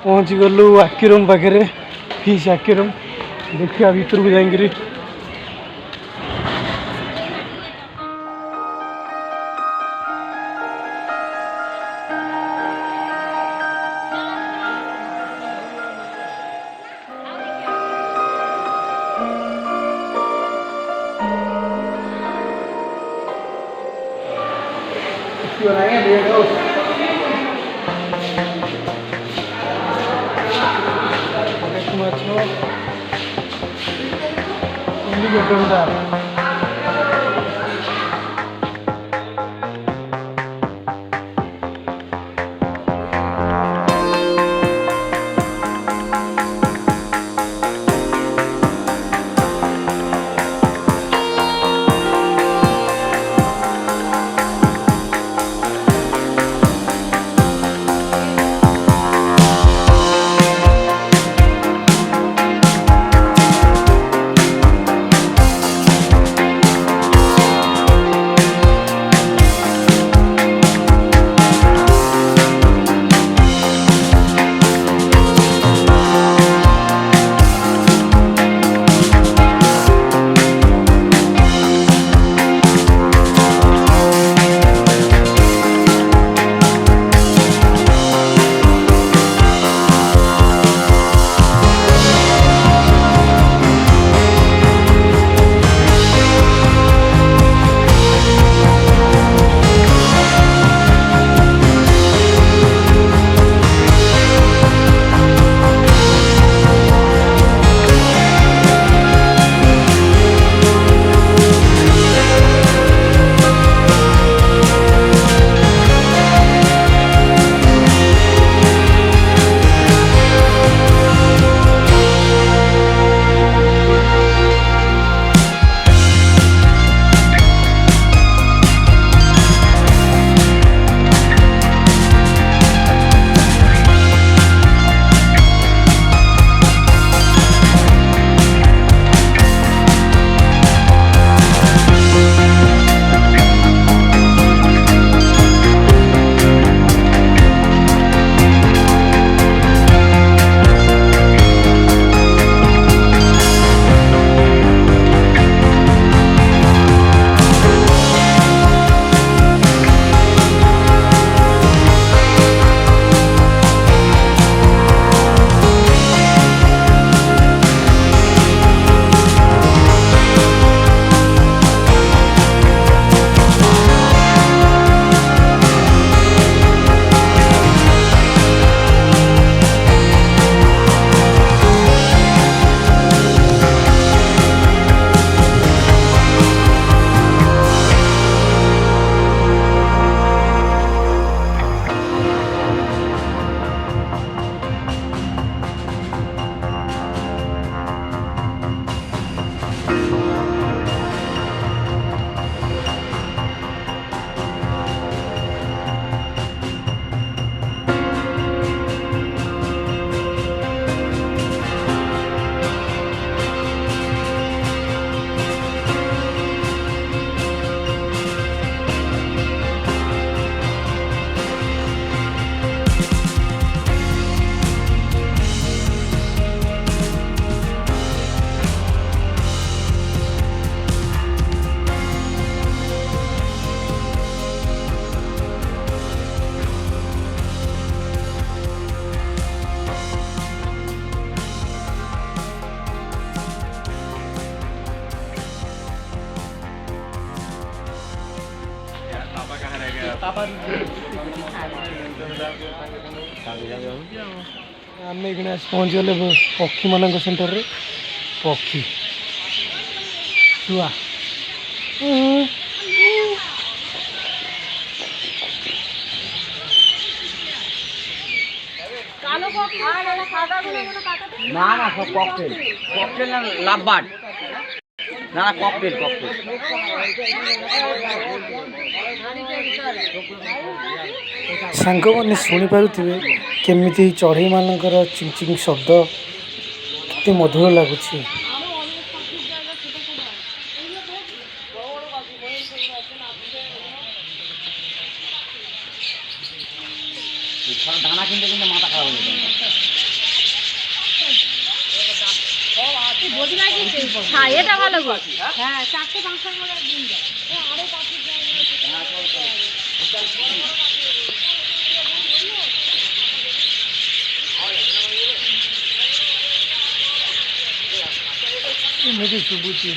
पहुँची गलु आक्वेरियम पाखे fish aquarium देखिए भीतर को जाइए आम ये पहुँच गले पक्षी मान सेन्टर रे पक्षी छुआ ना ना सब कॉकटेल कॉकटेल ना लाभबाट ना ना कॉकटेल कॉकटेल सांग मैंने शुणी पारे केमी चढ़ई मानकर चिंग चिंग शब्द कितने मधुर लगुच दाना किनते किनते माथा खराब हो जाता है। এটা ভালো গো। হ্যাঁ, 4টে 5টা করে দিন দাও। আরো পাখি মেয়েটি সুবুচি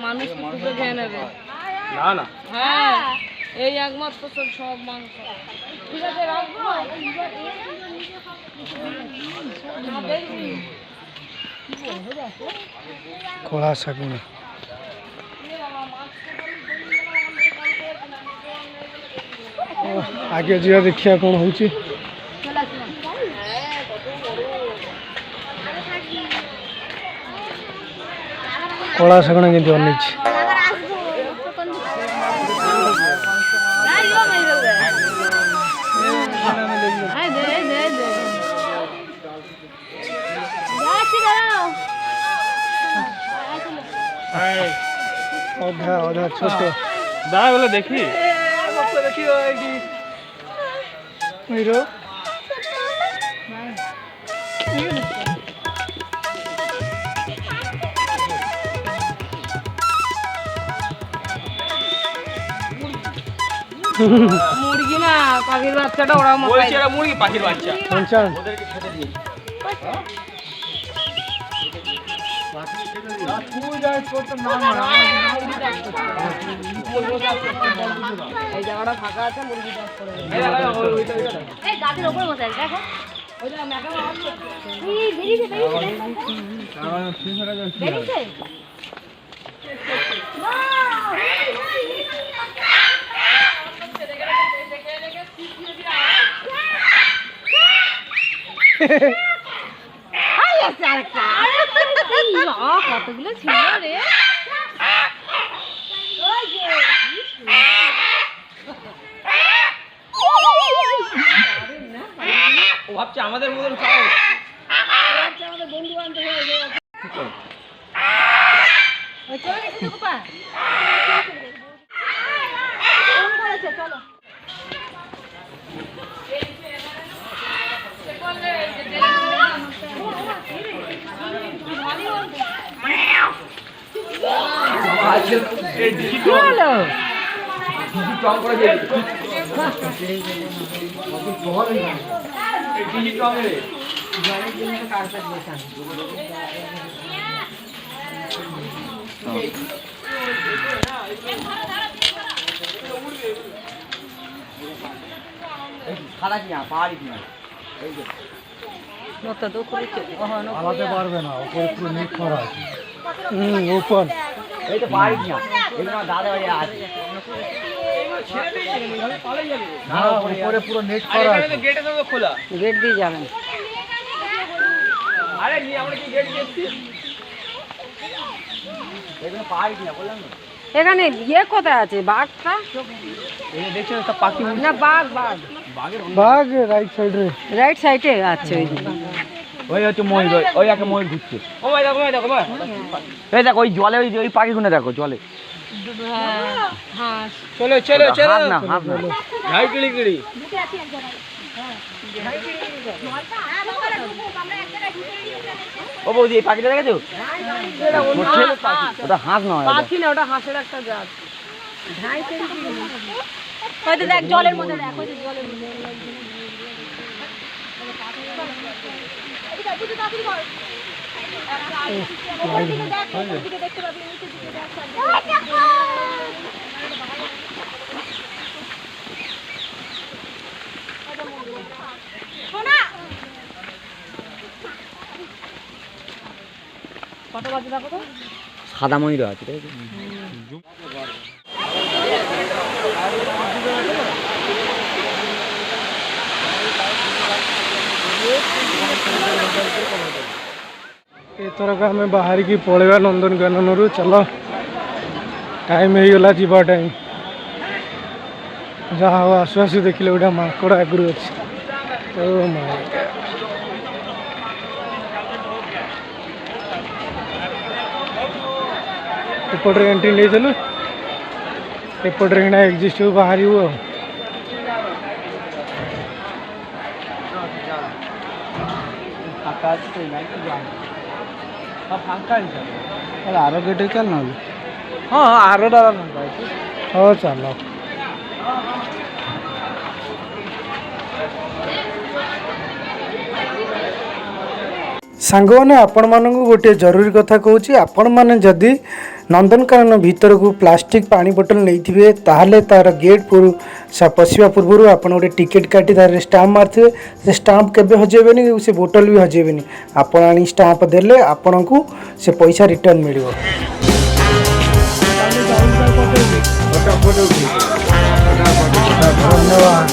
মানুষ খেয়ে নেবে না না হ্যাঁ এই একমাত্র সব মাংস ঠিক আছে রাখবো କଳା ଶାଗୁଣା ଆଗେ ଯିବା ଦେଖିବା କ'ଣ ହେଉଛି। କଳା ଶାଗୁଣା କେମିତି ଅନେଇଛି। ଅଧା ଅଧା ଛୋଟ দা বলে দেখি হিরো মুরগি না পাখির বাচ্চাটা ওরা বলছি এরা মুরগি পাখির বাচ্চা পঞ্চান ওদেরকে খেতে দিই এই জায়গাটা ফাঁকা আছে মুরগি চাষ করে এই গাছের উপরে বসে আছে দেখো ওই যে মেকা অন করছে এই বেরিয়েছে বেরিয়েছে কতগুলো ছিল রে ও ভাবছে আমাদের মতন খাওয়া হচ্ছে আমাদের বন্ধু বান্ধব চলো খারাপ কিনা পাহাড়ি কিনা আলাদা পারবে না ওপরে পুরো নেট করা আছে ওপর এই তো পাহাড়ি কিনা এগুলো দাদা বাড়ি আছে না ওপরে পুরো নেট করা আছে গেটে তো খোলা গেট দিয়ে যাবেন আরে নিয়ে আমরা কি গেট দিচ্ছি এগুলো পাহাড়ি কিনা বললাম না এখানে ইয়ে কোথায় আছে বাঘটা এই দেখছেন সব পাখি না বাঘ বাঘ বাঘ রাইট সাইড রে রাইট সাইডে আছে ওই দিকে ওই হচ্ছে ময়ূর ওই একটা ময়ূর ঘুরছে ও ভাই দেখো ভাই এই দেখো ওই জলে ওই পাখিগুলো দেখো জলে হ্যাঁ চলো চলো চলো না হাফ না হাই কিড়ি কিড়ি ও বৌদি এই পাখিটা দেখেছো ওটা হাঁস নয় পাখি না ওটা হাঁসের একটা জাত হয়তো দেখ জলের মধ্যে দেখ হয়তো জলের মধ্যে কত বাজে দেখো তো সাদা ময়ূর আছে ଏଥରକ ଆମେ ବାହାରିକି ପଳେଇବା ନନ୍ଦନକାନନରୁ ଚାଲ ଟାଇମ୍ ହେଇଗଲା ଯିବା ଟାଇମ୍ ଯାହା ହଉ ଆସୁ ଆସୁ ଦେଖିଲେ ଗୋଟେ ମାଙ୍କଡ଼ ଆଗରୁ ଅଛି ଓ ମାଇ ଗଡ୍ एपटे एंट्री नहीं चलु एपटे एक्जिस्ट बाहर आर गेट चल ना हाँ आरोटा हाँ चल सांग मैंने आपण मानक गोटे जरूरी कथा कहूँ आपण मैंने जदि नंदनकानन भीतर को प्लास्टिक पानी बोतल नहीं थे ताहले तार गेट पशिया पूर्व आप गोटे टिकेट काटी तार स्टाम्प मारते से स्टाम्प केबे हजेबेनी से बोतल भी हजेबेनी आपण आनी स्टाम्प देले आपण को से पैसा रिटर्न मिलियो। धन्यवाद।